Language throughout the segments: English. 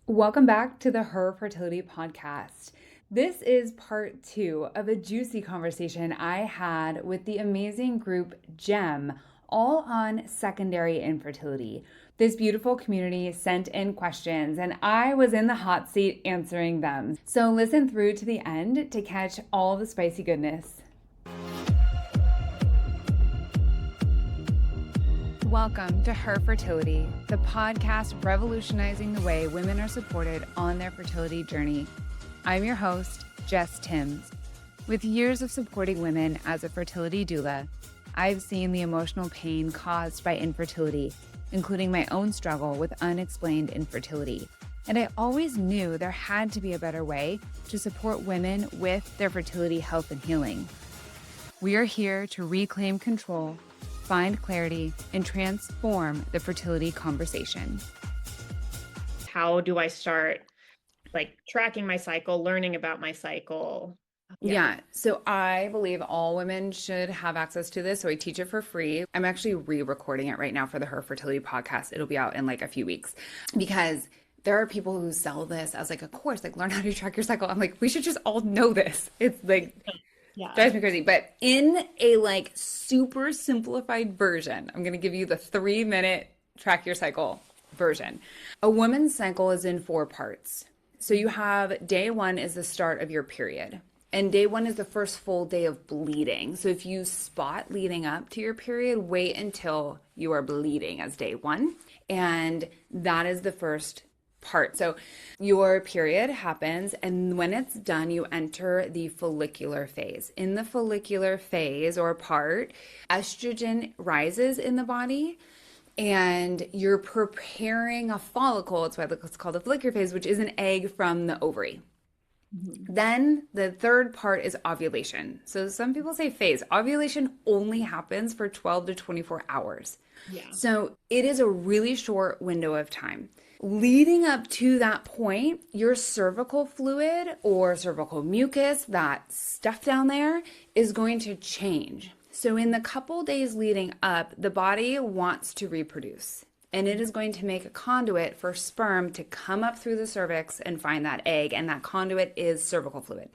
Welcome back to the Her Fertility podcast. This is part 2 of a juicy conversation I had with the amazing group GEM, all on secondary infertility. This beautiful community sent in questions, and I was in the hot seat answering them. So listen through to the end to catch all the spicy goodness. Welcome to Her Fertility, the podcast revolutionizing the way women are supported on their fertility journey. I'm your host, Jess Timms. With years of supporting women as a fertility doula, I've seen the emotional pain caused by infertility, including my own struggle with unexplained infertility. And I always knew there had to be a better way to support women with their fertility health and healing. We are here to reclaim control, find clarity, and transform the fertility conversation. How do I start tracking my cycle, learning about my cycle? Yeah. So I believe all women should have access to this. So I teach it for free. I'm actually re-recording it right now for the Her Fertility podcast. It'll be out in a few weeks because there are people who sell this as a course, learn how to track your cycle. I'm we should just all know this. It's drives me crazy. But in a super simplified version, I'm going to give you the 3-minute track your cycle version. A woman's cycle is in 4 parts. So you have day 1 is the start of your period. And day 1 is the first full day of bleeding. So if you spot leading up to your period, wait until you are bleeding as day 1. And that is the first part. So your period happens, and when it's done, you enter the follicular phase. In the follicular phase or part, estrogen rises in the body, and you're preparing a follicle. It's why it's called the follicular phase, which is an egg from the ovary. Mm-hmm. Then the third part is ovulation. So some people say phase. Ovulation only happens for 12 to 24 hours. Yeah. So it is a really short window of time. Leading up to that point, your cervical fluid or cervical mucus, that stuff down there, is going to change. So in the couple days leading up, the body wants to reproduce, and it is going to make a conduit for sperm to come up through the cervix and find that egg, and that conduit is cervical fluid.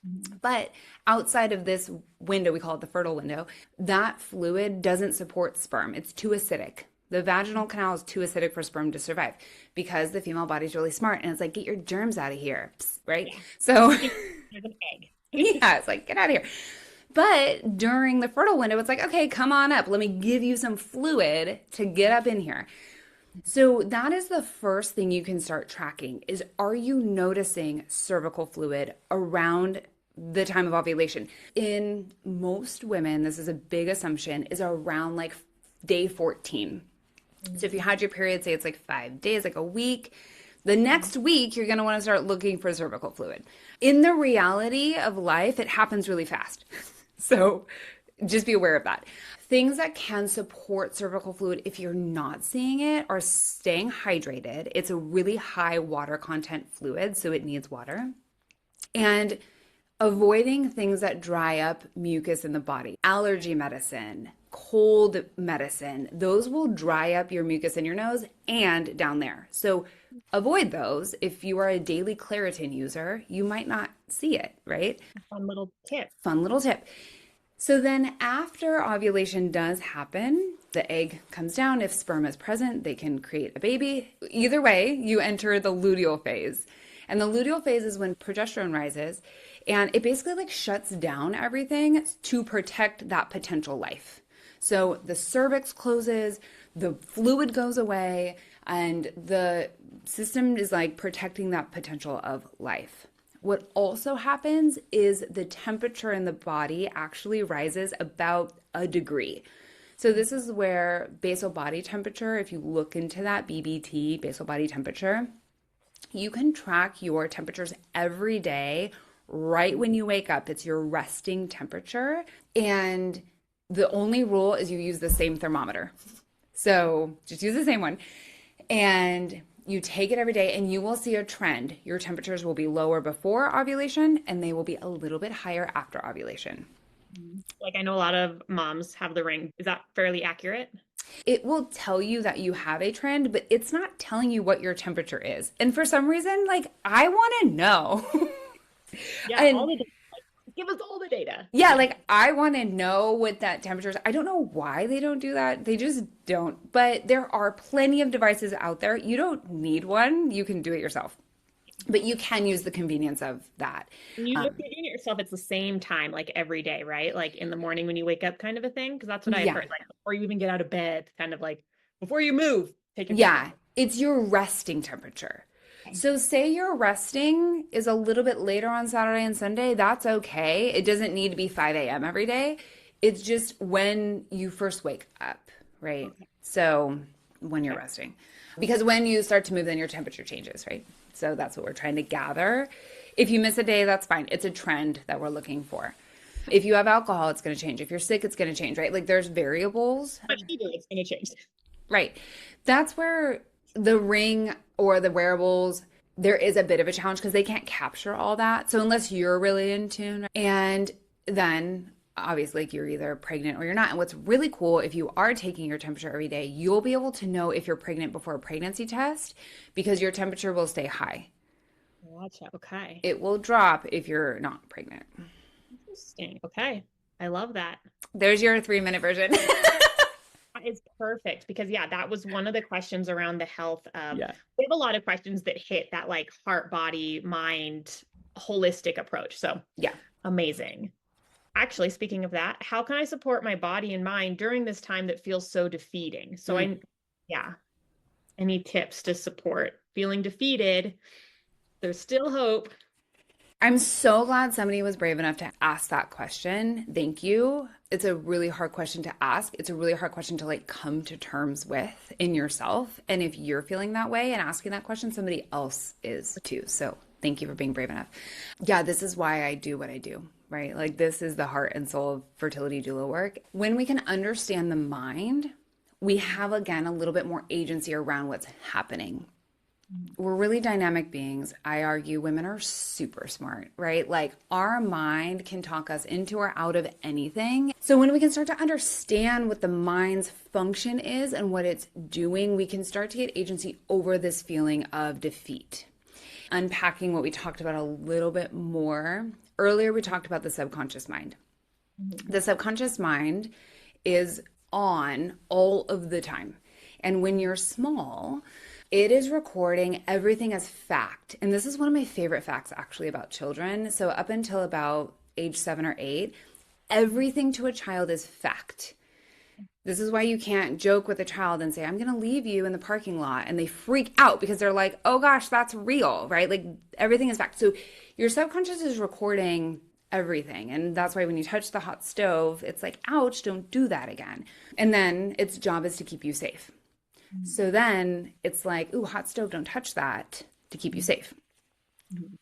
Mm-hmm. But outside of this window, we call it the fertile window, that fluid doesn't support sperm. It's too acidic. The vaginal canal is too acidic for sperm to survive because the female body is really smart, and it's get your germs out of here, right? Yeah. So there's an egg. Yeah, it's get out of here. But during the fertile window, it's okay, come on up. Let me give you some fluid to get up in here. So that is the first thing you can start tracking is, are you noticing cervical fluid around the time of ovulation? In most women, this is a big assumption, is around day 14. So if you had your period, say it's 5 days, a week, the next week, you're going to want to start looking for cervical fluid. In the reality of life, it happens really fast. So just be aware of that. Things that can support cervical fluid if you're not seeing it are staying hydrated. It's a really high water content fluid, so it needs water. And avoiding things that dry up mucus in the body. Allergy medicine, cold medicine, those will dry up your mucus in your nose and down there. So avoid those. If you are a daily Claritin user, you might not see it, right? Fun little tip. Fun little tip. So then after ovulation does happen, the egg comes down. If sperm is present, they can create a baby. Either way, you enter the luteal phase. And the luteal phase is when progesterone rises, and it basically shuts down everything to protect that potential life. So the cervix closes, the fluid goes away, and the system is protecting that potential of life. What also happens is the temperature in the body actually rises about a degree. So this is where basal body temperature, if you look into that BBT, basal body temperature, you can track your temperatures every day right when you wake up. It's your resting temperature. And the only rule is you use the same thermometer. So just use the same one. And you take it every day and you will see a trend. Your temperatures will be lower before ovulation and they will be a little bit higher after ovulation. I know a lot of moms have the ring. Is that fairly accurate? It will tell you that you have a trend, but it's not telling you what your temperature is. And for some reason, like, I want to know. Yeah, all And the data. Like, give us all the data. yeah, Yeah. like I want to know what that temperature is. I don't know why they don't do that. They just don't. But there are plenty of devices out there. You don't need one. You can do it yourself. But you can use the convenience of that. And you, if you're doing it yourself, it's the same time, like every day, right? Like in the morning when you wake up, kind of a thing. Because that's what I had Yeah. heard, like before you even get out of bed, kind of like before you move, take your temperature. Yeah. It's your resting temperature. Okay. So, say your resting is a little bit later on Saturday and Sunday, that's okay. It doesn't need to be 5 a.m. every day. It's just when you first wake up, right? Okay. So, when you're resting. Because when you start to move, then your temperature changes, right? So, that's what we're trying to gather. If you miss a day, that's fine. It's a trend that we're looking for. If you have alcohol, it's going to change. If you're sick, it's going to change, right? Like there's variables. Much you do, it's going to change. Right. That's where the ring or the wearables, there is a bit of a challenge because they can't capture all that. So unless you're really in tune, and then obviously like you're either pregnant or you're not. And what's really cool, if you are taking your temperature every day, you'll be able to know if you're pregnant before a pregnancy test because your temperature will stay high. Gotcha. Okay. It will drop if you're not pregnant. Interesting. Okay. I love that. There's your 3-minute version. It's perfect because yeah, that was one of the questions around the health. Yeah. We have a lot of questions that hit that like heart, body, mind, holistic approach. So Yeah. amazing. Actually, speaking of that, how can I support my body and mind during this time that feels so defeating? So yeah, any tips to support feeling defeated? There's still hope. I'm so glad somebody was brave enough to ask that question. Thank you. It's a really hard question to ask. It's a really hard question to like come to terms with in yourself. And if you're feeling that way and asking that question, somebody else is too. So thank you for being brave enough. Yeah, this is why I do what I do, right? Like this is the heart and soul of fertility doula work. When we can understand the mind, we have again a little bit more agency around what's happening. We're really dynamic beings. I argue women are super smart, right? Like our mind can talk us into or out of anything. So when we can start to understand what the mind's function is and what it's doing, we can start to get agency over this feeling of defeat. Unpacking what we talked about a little bit more. Earlier, we talked about the subconscious mind. The subconscious mind is on all of the time. And when you're small, it is recording everything as fact. And this is one of my favorite facts actually about children. So up until about age 7 or 8, everything to a child is fact. This is why you can't joke with a child and say, I'm going to leave you in the parking lot. And they freak out because they're like, oh gosh, that's real, right? Like everything is fact. So your subconscious is recording everything. And that's why when you touch the hot stove, it's like, ouch, don't do that again. And then its job is to keep you safe. So then it's like, ooh, hot stove, don't touch that to keep you safe.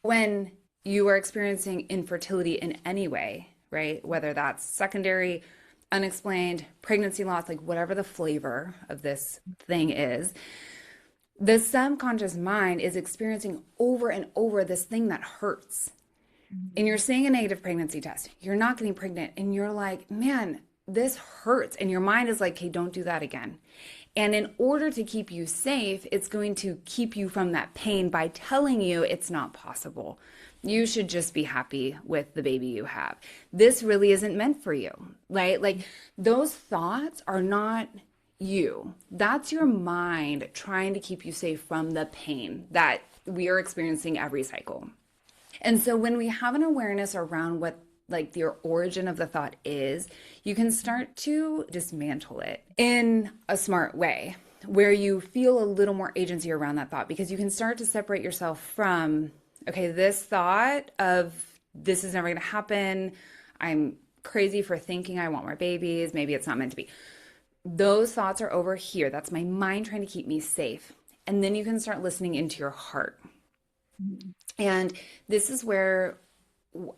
When you are experiencing infertility in any way, right? Whether that's secondary, unexplained, pregnancy loss, like whatever the flavor of this thing is, the subconscious mind is experiencing over and over this thing that hurts. And you're seeing a negative pregnancy test. You're not getting pregnant. And you're like, man, this hurts. And your mind is like, hey, don't do that again. And in order to keep you safe, it's going to keep you from that pain by telling you it's not possible. You should just be happy with the baby you have. This really isn't meant for you, right? Like those thoughts are not you. That's your mind trying to keep you safe from the pain that we are experiencing every cycle. And so when we have an awareness around what like the origin of the thought is, you can start to dismantle it in a smart way where you feel a little more agency around that thought because you can start to separate yourself from, okay, this thought of this is never going to happen. I'm crazy for thinking I want more babies. Maybe it's not meant to be. Those thoughts are over here. That's my mind trying to keep me safe. And then you can start listening into your heart. And this is where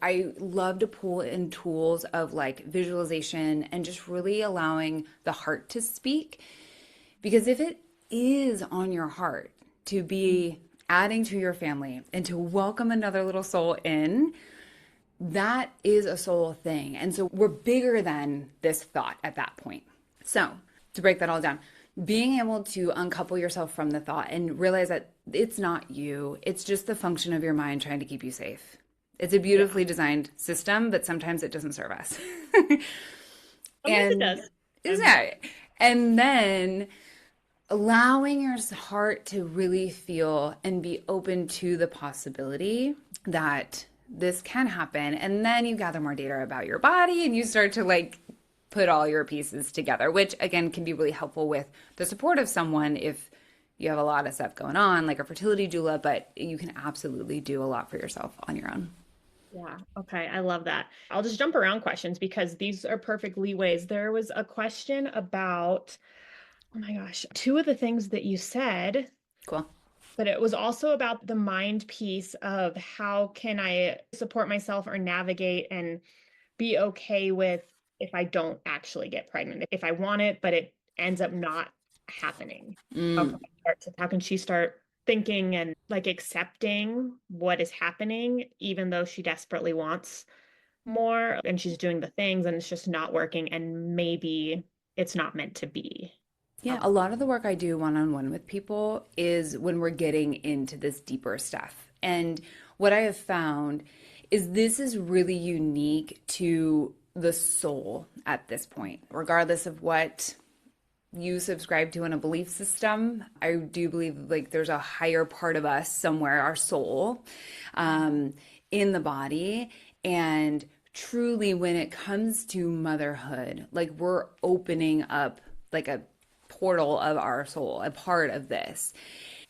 I love to pull in tools of like visualization and just really allowing the heart to speak. Because if it is on your heart to be adding to your family and to welcome another little soul in, that is a soul thing. And so we're bigger than this thought at that point. So to break that all down, being able to uncouple yourself from the thought and realize that it's not you, it's just the function of your mind trying to keep you safe. It's a beautifully designed system, but sometimes it doesn't serve us. Sometimes it And does. is that, and then allowing your heart to really feel and be open to the possibility that this can happen. And then you gather more data about your body and you start to like put all your pieces together, which again can be really helpful with the support of someone if you have a lot of stuff going on, like a fertility doula, but you can absolutely do a lot for yourself on your own. Yeah. Okay. I love that. I'll just jump around questions because these are perfect leeways. There was a question about, oh my gosh, two of the things that you said, Cool. but it was also about the mind piece of how can I support myself or navigate and be okay with if I don't actually get pregnant, if I want it, but it ends up not happening. Mm. How can she start thinking and like accepting what is happening, even though she desperately wants more and she's doing the things and it's just not working and maybe it's not meant to be. Yeah, a lot of the work I do one on one with people is when we're getting into this deeper stuff. And what I have found is this is really unique to the soul at this point, regardless of what you subscribe to in a belief system. I do believe like there's a higher part of us somewhere, our soul, in the body. And truly, when it comes to motherhood, like we're opening up like a portal of our soul, a part of this.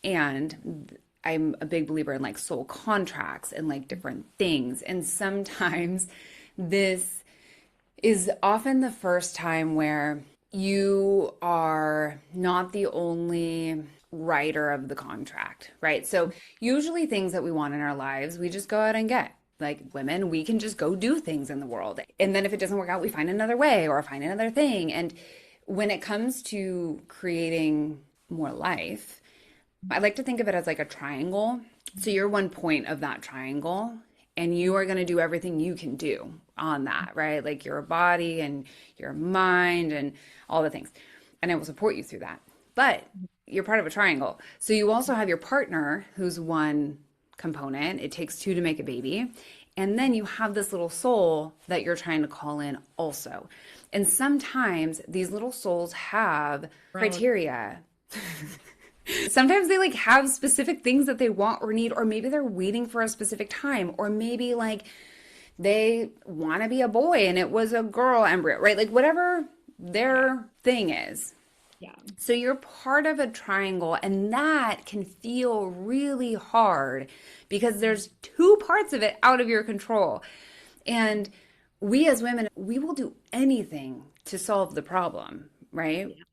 And I'm a big believer in like soul contracts and like different things. And sometimes this is often the first time where you are not the only writer of the contract, right? So usually things that we want in our lives, we just go out and get. Like women, we can just go do things in the world. And then if it doesn't work out, we find another way or find another thing. And when it comes to creating more life, I like to think of it as like a triangle. So you're one point of that triangle, and you are going to do everything you can do on that, right? Like your body and your mind and all the things. And I will support you through that. But you're part of a triangle. So you also have your partner who's one component. It takes two to make a baby. And then you have this little soul that you're trying to call in also. And sometimes these little souls have criteria. Sometimes they like have specific things that they want or need, or maybe they're waiting for a specific time, or maybe like they want to be a boy and it was a girl embryo, right? Like whatever their thing is. Yeah. So you're part of a triangle, and that can feel really hard because there's two parts of it out of your control. And we as women, we will do anything to solve the problem, right? Yeah.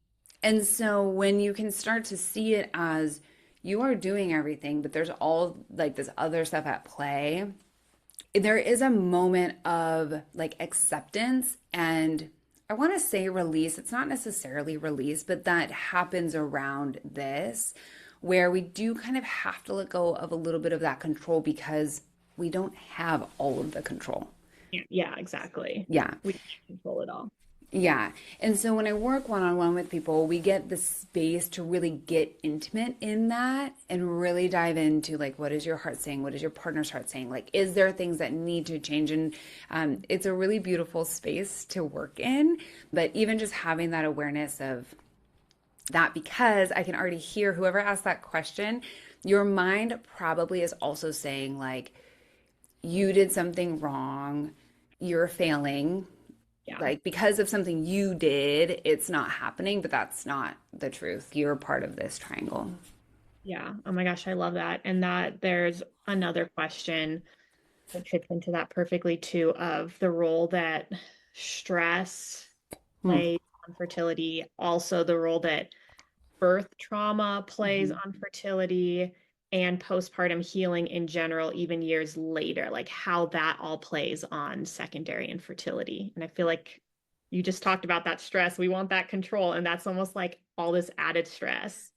And so when you can start to see it as you are doing everything, but there's all like this other stuff at play, there is a moment of like acceptance and I want to say release. It's not necessarily release, but that happens around this where we do kind of have to let go of a little bit of that control because we don't have all of the control. Yeah, exactly. Yeah. We can't control it all. Yeah. And so when I work one on one with people, we get the space to really get intimate in that and really dive into like, what is your heart saying? What is your partner's heart saying? Like, is there things that need to change? And it's a really beautiful space to work in. But even just having that awareness of that, because I can already hear whoever asked that question, your mind probably is also saying, like, you did something wrong, you're failing. Yeah. Like because of something you did, it's not happening, but that's not the truth. You're part of this triangle. Yeah. Oh my gosh, I love that. And that there's another question that fits into that perfectly too, of the role that stress Hmm. plays on fertility, also the role that birth trauma plays Mhm. on fertility and postpartum healing in general, even years later, like how that all plays on secondary infertility. And I feel like you just talked about that stress. We want that control, and that's almost like all this added stress.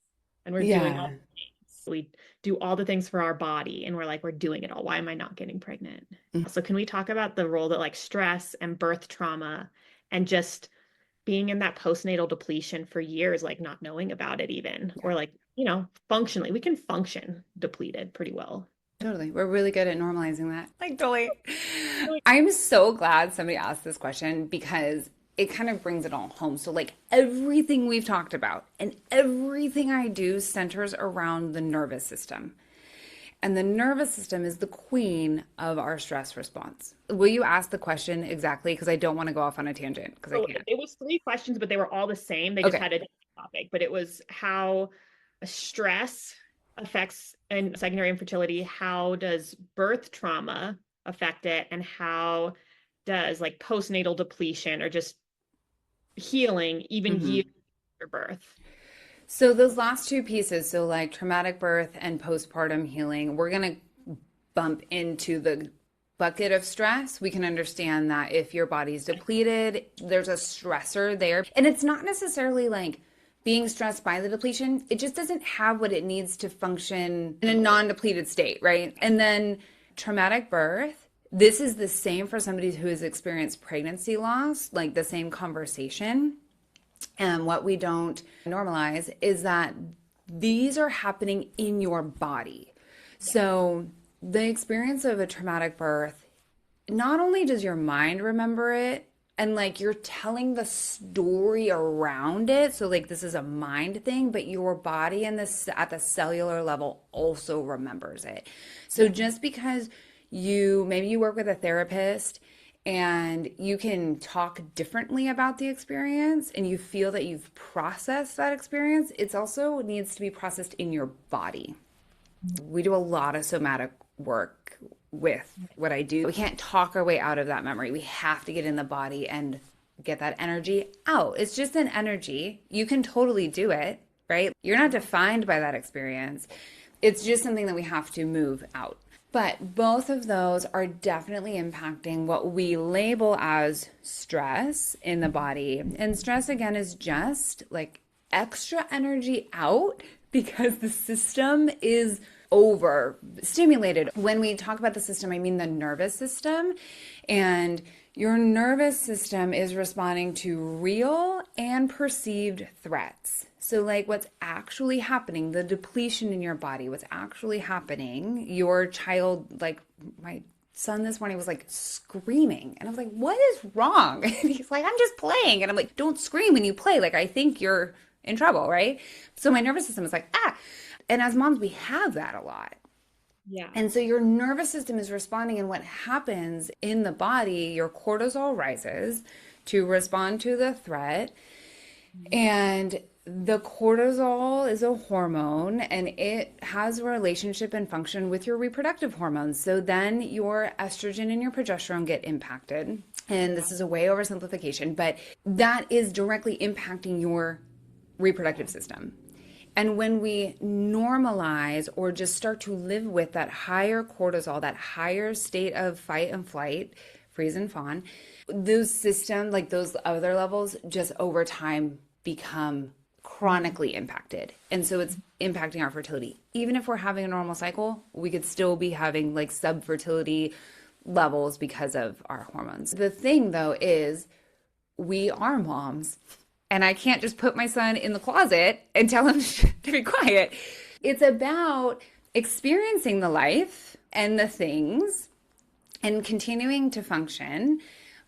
And we're doing all Yeah. the things. We do all the things for our body, and we're like, we're doing it all. Why am I not getting pregnant? Mm. So, can we talk about the role that like stress and birth trauma and just being in that postnatal depletion for years, like not knowing about it even, or like, functionally, we can function depleted pretty well. Totally. We're really good at normalizing that. Like, totally. I'm so glad somebody asked this question because it kind of brings it all home. So, like, everything we've talked about and everything I do centers around the nervous system. And the nervous system is the queen of our stress response. Will you ask the question exactly? Because I don't want to go off on a tangent because I So can't. it was three questions, but they were all the same. They just Okay. had a different topic, but it was how stress affects and secondary infertility. How does birth trauma affect it? And how does like postnatal depletion or just healing even Mm-hmm. years after birth? So those last two pieces, so like traumatic birth and postpartum healing, we're going to bump into the bucket of stress. We can understand that if your body's depleted, there's a stressor there. And it's not necessarily like being stressed by the depletion. It just doesn't have what it needs to function in a non-depleted state, right? And then traumatic birth, this is the same for somebody who has experienced pregnancy loss, like the same conversation. And what we don't normalize is that these are happening in your body. So the experience of a traumatic birth, not only does your mind remember it, and like you're telling the story around it. So like this is a mind thing, but your body and this at the cellular level also remembers it. So just because maybe you work with a therapist and you can talk differently about the experience and you feel that you've processed that experience, it also needs to be processed in your body. We do a lot of somatic work with what I do. We can't talk our way out of that memory. We have to get in the body and get that energy out. It's just an energy. You can totally do it, right? You're not defined by that experience. It's just something that we have to move out. But both of those are definitely impacting what we label as stress in the body. And stress, again, is just like extra energy out because the system is overstimulated. When we talk about the system, I mean the nervous system. And your nervous system is responding to real and perceived threats. So like what's actually happening, the depletion in your body, what's actually happening, your child, like my son this morning was like screaming. And I was like, what is wrong? And he's like, I'm just playing. And I'm like, don't scream when you play. Like, I think you're in trouble, right? So my nervous system is like, ah. And as moms, we have that a lot. Yeah. And so your nervous system is responding, and what happens in the body, your cortisol rises to respond to the threat. And the cortisol is a hormone and it has a relationship and function with your reproductive hormones. So then your estrogen and your progesterone get impacted. And this is a way oversimplification, but that is directly impacting your reproductive system. And when we normalize or just start to live with that higher cortisol, that higher state of fight and flight, freeze and fawn, those systems, like those other levels, just over time become chronically impacted. And so it's impacting our fertility. Even if we're having a normal cycle, we could still be having like subfertility levels because of our hormones. The thing though is we are moms. And I can't just put my son in the closet and tell him to be quiet. It's about experiencing the life and the things and continuing to function,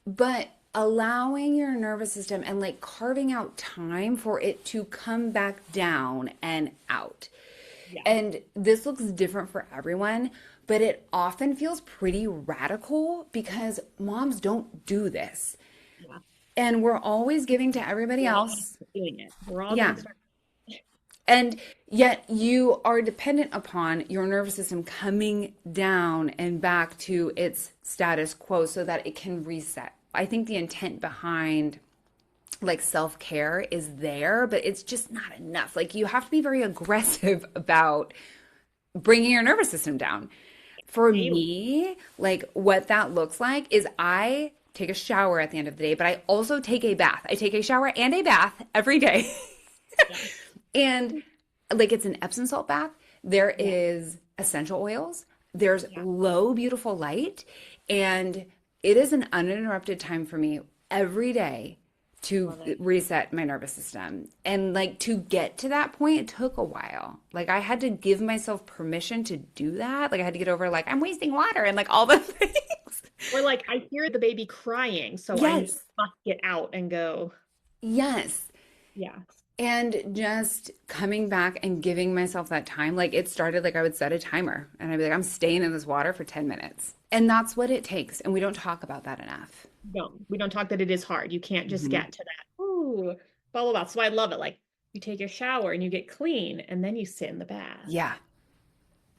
but allowing your nervous system and like carving out time for it to come back down and out. Yeah. And this looks different for everyone, but it often feels pretty radical because moms don't do this. Yeah. And we're always giving to everybody else. Doing it. We're all yeah. And yet you are dependent upon your nervous system coming down and back to its status quo so that it can reset. I think the intent behind like self-care is there, but it's just not enough. Like you have to be very aggressive about bringing your nervous system down. For me, like what that looks like is I take a shower at the end of the day, but I also take a bath. I take a shower and a bath every day. And like it's an Epsom salt bath. There is essential oils. There's low, beautiful light. And it is an uninterrupted time for me every day to Love it. reset my nervous system. And like to get to that point, it took a while. Like I had to give myself permission to do that. Like I had to get over like I'm wasting water and like all the things. Or like I hear the baby crying, so I Yes. must get out and go. Yes. Yeah. And just coming back and giving myself that time, like it started like I would set a timer and I'd be like, I'm staying in this water for 10 minutes. And that's what it takes. And we don't talk about that enough. No, we don't talk that it is hard. You can't just Mhm. get to that. Ooh, blah blah blah. So I love it. Like you take your shower and you get clean and then you sit in the bath. Yeah.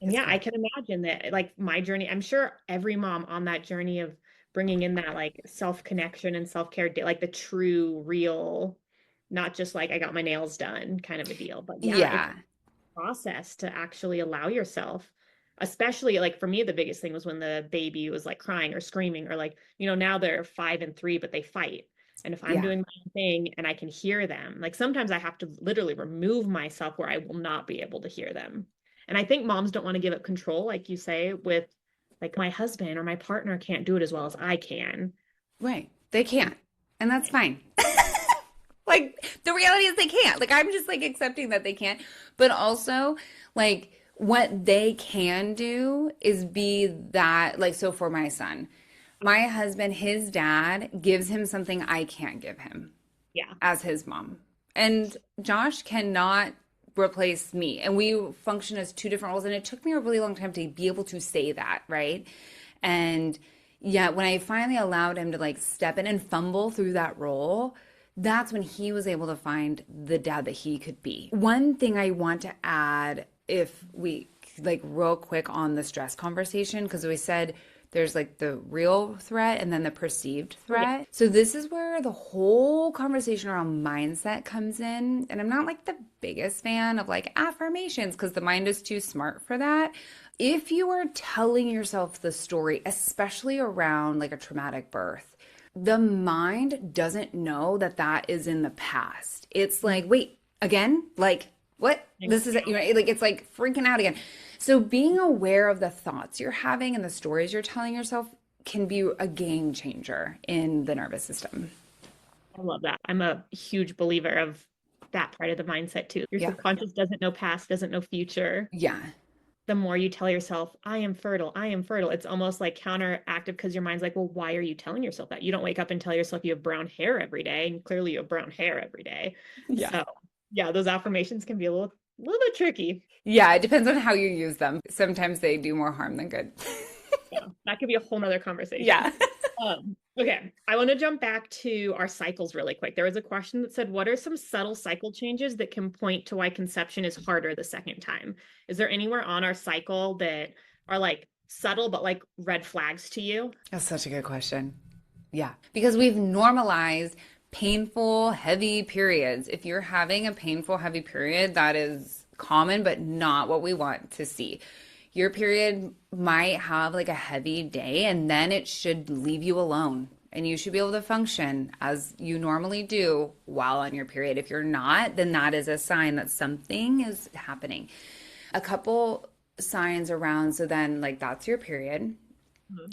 And It's yeah, I great. can imagine that like my journey, I'm sure every mom on that journey of bringing in that like self-connection and self-care, like the true, real, not just like I got my nails done kind of a deal. But yeah, it's Yeah. a process to actually allow yourself, especially like for me, the biggest thing was when the baby was like crying or screaming or like, now they're 5 and 3, but they fight. And if I'm Yeah. doing my own thing and I can hear them, like sometimes I have to literally remove myself where I will not be able to hear them. And I think moms don't want to give up control, like you say, with like my husband or my partner can't do it as well as I can. Right. They can't. And that's fine. Like the reality is they can't. Like I'm just like accepting that they can't. But also like what they can do is be that like so for my son, my husband, his dad gives him something I can't give him Yeah. as his mom. And Josh cannot replace me. And we function as two different roles. And it took me a really long time to be able to say that, right? And yeah, when I finally allowed him to like step in and fumble through that role, that's when he was able to find the dad that he could be. One thing I want to add, if we like real quick on the stress conversation, because we said there's like the real threat and then the perceived Yeah. threat. So this is where the whole conversation around mindset comes in. And I'm not like the biggest fan of like affirmations because the mind is too smart for that. If you are telling yourself the story, especially around like a traumatic birth, the mind doesn't know that that is in the past. It's like, wait, again? Like, what? This is, like, it's like freaking out again. So being aware of the thoughts you're having and the stories you're telling yourself can be a game changer in the nervous system. I love that. I'm a huge believer of that part of the mindset too. Your Yeah. subconscious doesn't know past, doesn't know future. Yeah. The more you tell yourself, I am fertile, I am fertile, it's almost like counteractive because your mind's like, well, why are you telling yourself that? You don't wake up and tell yourself you have brown hair every day, and clearly you have brown hair every day. Yeah. So, yeah, those affirmations can be a little bit tricky. Yeah. It depends on how you use them. Sometimes they do more harm than good. Yeah, that could be a whole nother conversation. Yeah. Okay, I want to jump back to our cycles really quick. There was a question that said, what are some subtle cycle changes that can point to why conception is harder the second time? Is there anywhere on our cycle that are like subtle but like red flags to you? That's such a good question. Yeah. Because we've normalized painful, heavy periods. If you're having a painful, heavy period, that is common, but not what we want to see. Your period might have like a heavy day, and then it should leave you alone. And you should be able to function as you normally do while on your period. If you're not, then that is a sign that something is happening. A couple signs around, so then, like, that's your period.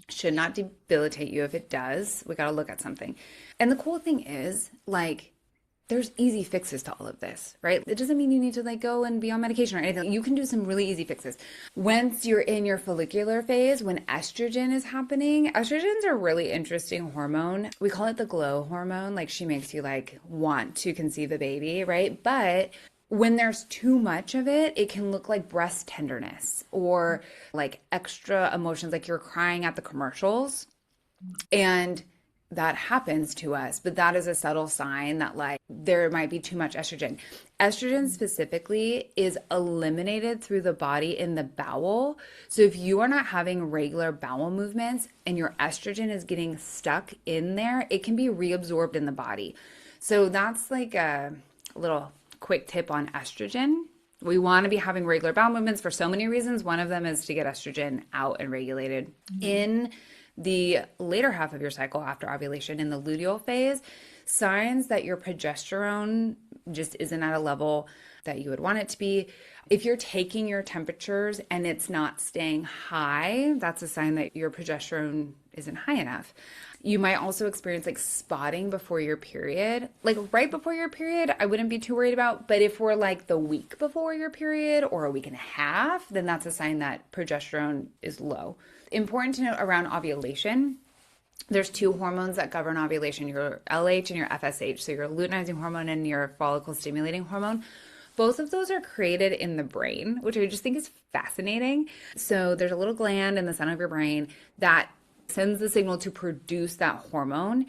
Should not debilitate you. If it does, we got to look at something. And the cool thing is, like, there's easy fixes to all of this, right? It doesn't mean you need to like go and be on medication or anything. You can do some really easy fixes. Once you're in your follicular phase, when estrogen is happening, estrogen's a really interesting hormone. We call it the glow hormone. Like she makes you like want to conceive a baby, right? But when there's too much of it, it can look like breast tenderness or like extra emotions, like you're crying at the commercials. And that happens to us, but that is a subtle sign that like there might be too much estrogen. Estrogen specifically is eliminated through the body in the bowel. So if you are not having regular bowel movements and your estrogen is getting stuck in there, it can be reabsorbed in the body. So that's like a little quick tip on estrogen. We want to be having regular bowel movements for so many reasons. One of them is to get estrogen out and regulated. In the later half of your cycle after ovulation in the luteal phase, signs that your progesterone just isn't at a level that you would want it to be. If you're taking your temperatures and it's not staying high, that's a sign that your progesterone isn't high enough. You might also experience like spotting before your period. Like right before your period, I wouldn't be too worried about. But if we're like the week before your period or a week and a half, then that's a sign that progesterone is low. Important to note around ovulation, there's two hormones that govern ovulation, your LH and your FSH. So your luteinizing hormone and your follicle stimulating hormone. Both of those are created in the brain, which I just think is fascinating. So there's a little gland in the center of your brain that sends the signal to produce that hormone.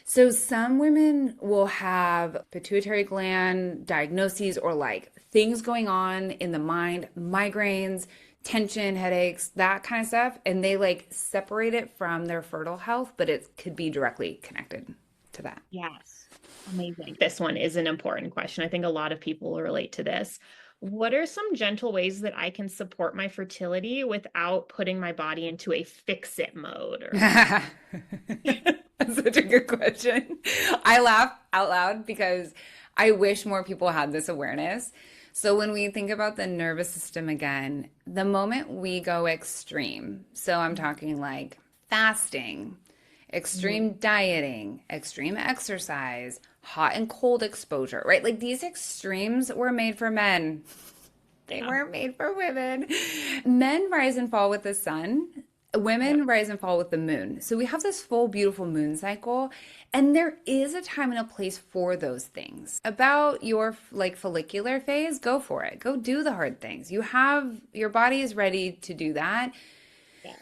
So some women will have pituitary gland diagnoses or like things going on in the mind, migraines, tension, headaches, that kind of stuff. And they like separate it from their fertile health, but it could be directly connected to that. Yes. Amazing. This one is an important question. I think a lot of people will relate to this. What are some gentle ways that I can support my fertility without putting my body into a fix-it mode? That's such a good question. I laugh out loud because I wish more people had this awareness. So when we think about the nervous system again, the moment we go extreme, so I'm talking like fasting, extreme dieting, extreme exercise, hot and cold exposure, right? Like these extremes were made for men. They weren't made for women. Men rise and fall with the sun. Women rise and fall with the moon. So we have this full, beautiful moon cycle. And there is a time and a place for those things. About your like follicular phase, go for it. Go do the hard things. Your body is ready to do that. Yeah.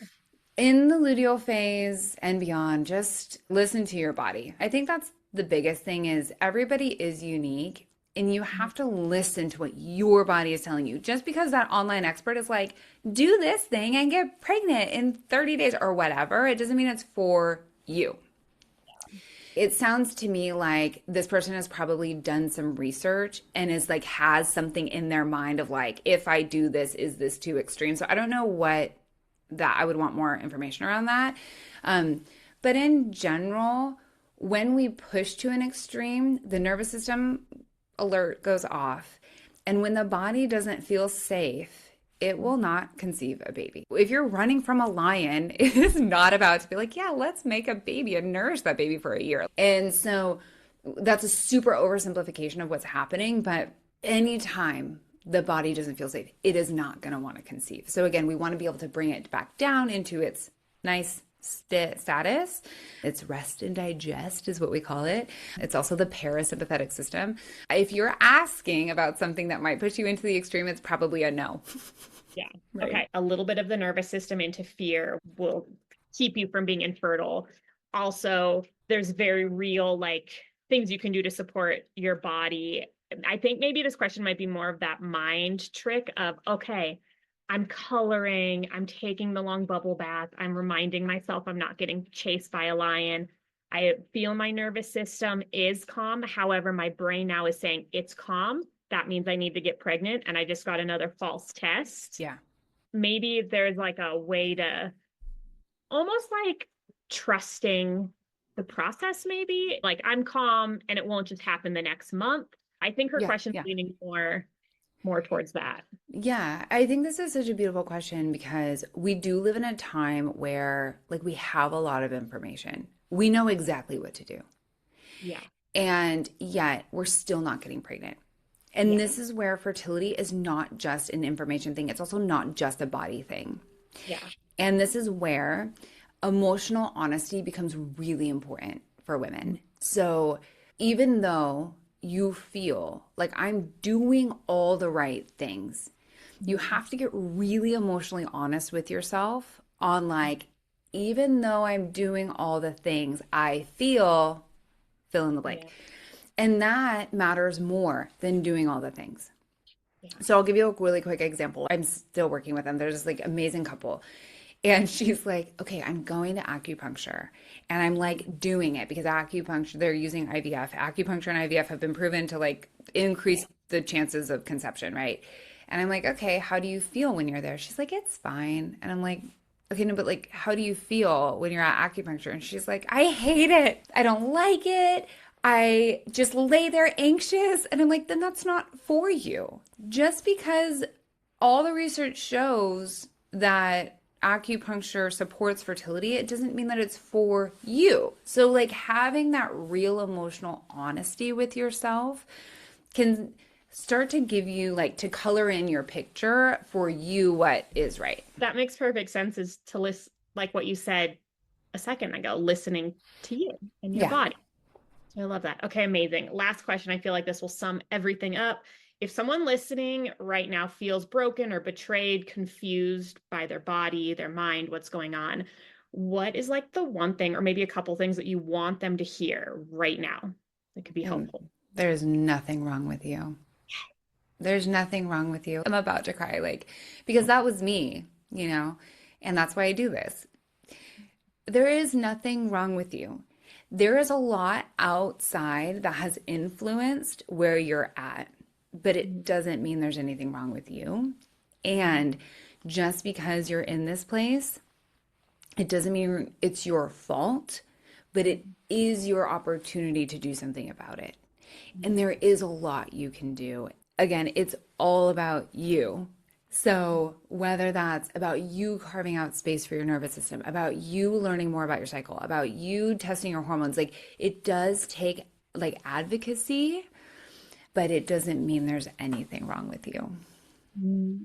In the luteal phase and beyond, just listen to your body. I think that's the biggest thing is everybody is unique and you have to listen to what your body is telling you. Just because that online expert is like, do this thing and get pregnant in 30 days or whatever, it doesn't mean it's for you. It sounds to me like this person has probably done some research and is like, has something in their mind of like, if I do this, is this too extreme? So I don't know what that I would want more information around that. But in general, when we push to an extreme, the nervous system alert goes off. And when the body doesn't feel safe, it will not conceive a baby. If you're running from a lion, it is not about to be like, yeah, let's make a baby and nourish that baby for a year. And so that's a super oversimplification of what's happening. But anytime the body doesn't feel safe, it is not going to want to conceive. So again, we want to be able to bring it back down into its nice status. It's rest and digest is what we call it. It's also the parasympathetic system. If you're asking about something that might push you into the extreme, it's probably a no. Yeah. Right. Okay. A little bit of the nervous system into fear will keep you from being infertile. Also, there's very real like things you can do to support your body. I think maybe this question might be more of that mind trick of, okay, I'm coloring, I'm taking the long bubble bath, I'm reminding myself I'm not getting chased by a lion. I feel my nervous system is calm. However, my brain now is saying it's calm. That means I need to get pregnant. And I just got another false test. Yeah. Maybe there's like a way to almost like trusting the process, maybe like I'm calm and it won't just happen the next month. I think her question's leaning more towards that. Yeah, I think this is such a beautiful question because we do live in a time where like we have a lot of information. We know exactly what to do. Yeah. And yet we're still not getting pregnant. And this is where fertility is not just an information thing. It's also not just a body thing. Yeah. And this is where emotional honesty becomes really important for women. So even though you feel like I'm doing all the right things, you have to get really emotionally honest with yourself on like, even though I'm doing all the things, I feel fill in the blank. Yeah. And that matters more than doing all the things. Yeah. So I'll give you a really quick example. I'm still working with them. They're just like amazing couple. And she's like, okay, I'm going to acupuncture. And I'm like doing it because acupuncture, they're using IVF. Acupuncture and IVF have been proven to like increase the chances of conception, right? And I'm like, okay, how do you feel when you're there? She's like, it's fine. And I'm like, okay, no, but like, how do you feel when you're at acupuncture? And she's like, I hate it. I don't like it. I just lay there anxious. And I'm like, then that's not for you. Just because all the research shows that acupuncture supports fertility, it doesn't mean that it's for you. So, like, having that real emotional honesty with yourself can start to give you, like, to color in your picture for you what is right. That makes perfect sense, is to listen, like what you said a second ago, listening to you and your body. So I love that. Okay, amazing. Last question. I feel like this will sum everything up. If someone listening right now feels broken or betrayed, confused by their body, their mind, what's going on, what is like the one thing or maybe a couple things that you want them to hear right now that could be helpful? There's nothing wrong with you. There's nothing wrong with you. I'm about to cry, like, because that was me, you know, and that's why I do this. There is nothing wrong with you. There is a lot outside that has influenced where you're at, but it doesn't mean there's anything wrong with you. And just because you're in this place, it doesn't mean it's your fault, but it is your opportunity to do something about it. And there is a lot you can do. Again, it's all about you. So whether that's about you carving out space for your nervous system, about you learning more about your cycle, about you testing your hormones, like, it does take like advocacy, but it doesn't mean there's anything wrong with you.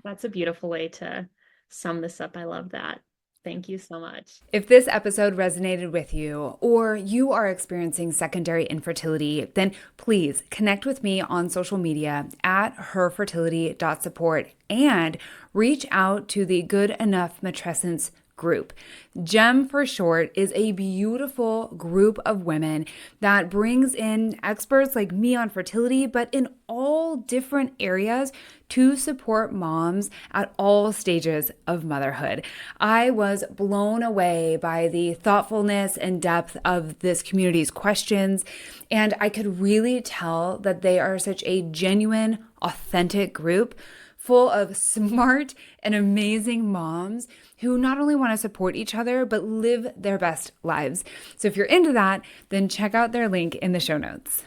That's a beautiful way to sum this up. I love that. Thank you so much. If this episode resonated with you, or you are experiencing secondary infertility, then please connect with me on social media at herfertility.support and reach out to the Good Enough Matrescence group. GEM for short is a beautiful group of women that brings in experts like me on fertility, but in all different areas to support moms at all stages of motherhood. I was blown away by the thoughtfulness and depth of this community's questions, and I could really tell that they are such a genuine, authentic group full of smart and amazing moms who not only want to support each other, but live their best lives. So if you're into that, then check out their link in the show notes.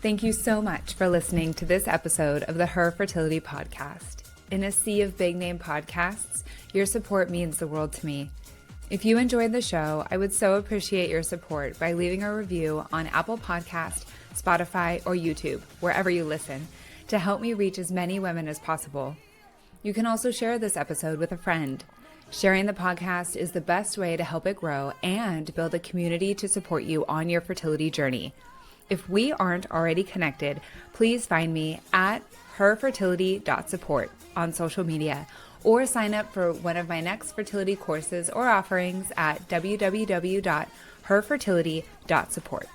Thank you so much for listening to this episode of the Her Fertility Podcast. In a sea of big name podcasts, your support means the world to me. If you enjoyed the show, I would so appreciate your support by leaving a review on Apple Podcast, Spotify, or YouTube, wherever you listen, to help me reach as many women as possible. You can also share this episode with a friend. Sharing the podcast is the best way to help it grow and build a community to support you on your fertility journey. If we aren't already connected, please find me at herfertility.support on social media, or sign up for one of my next fertility courses or offerings at www.herfertility.support.